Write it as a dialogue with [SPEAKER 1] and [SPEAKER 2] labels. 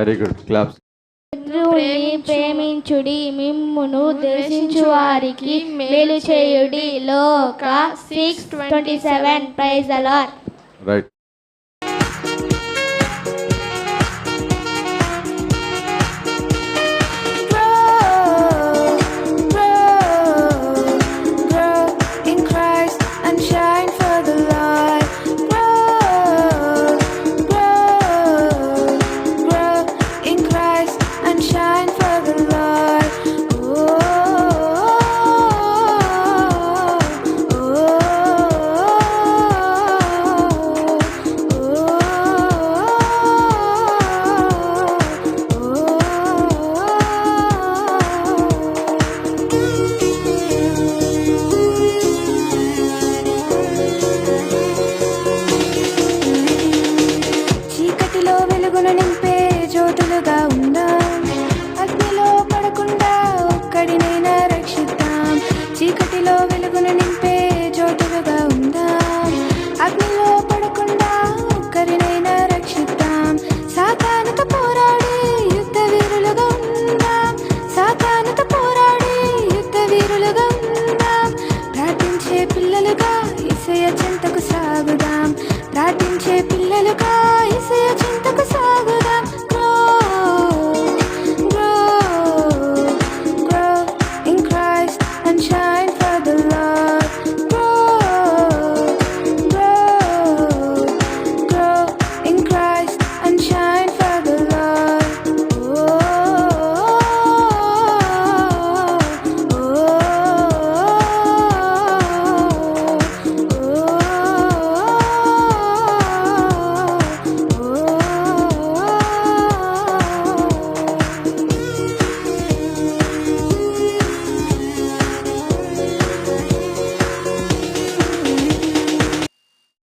[SPEAKER 1] Very good, claps.
[SPEAKER 2] శత్రువుని ప్రేమించుడి, మిమ్మును ద్వేషించు వారికి మేలు చేయుడి. లోక 6:27. Praise the Lord.
[SPEAKER 1] రైట్.
[SPEAKER 3] నింపే జ్యోతులుగా ఉందాం, అగ్నిలో పడకుండా ఒక్కడినైనా రక్షిద్దాం. చీకటిలో వెలుగును నింపే జ్యోతులుగా ఉందాం, అగ్నిలో పడకుండా ఒక్కరినైనా రక్షిద్దాం. సాతానుతో పోరాడి యుద్ధ వీరులుగా ఉందాం, సాతానుతో పోరాడి యుద్ధ వీరులుగా ఉందాం. ప్రార్థించే పిల్లలుగా యేసయ్య చెంతకు సాగుదాం, ప్రార్థించే పిల్లలుగా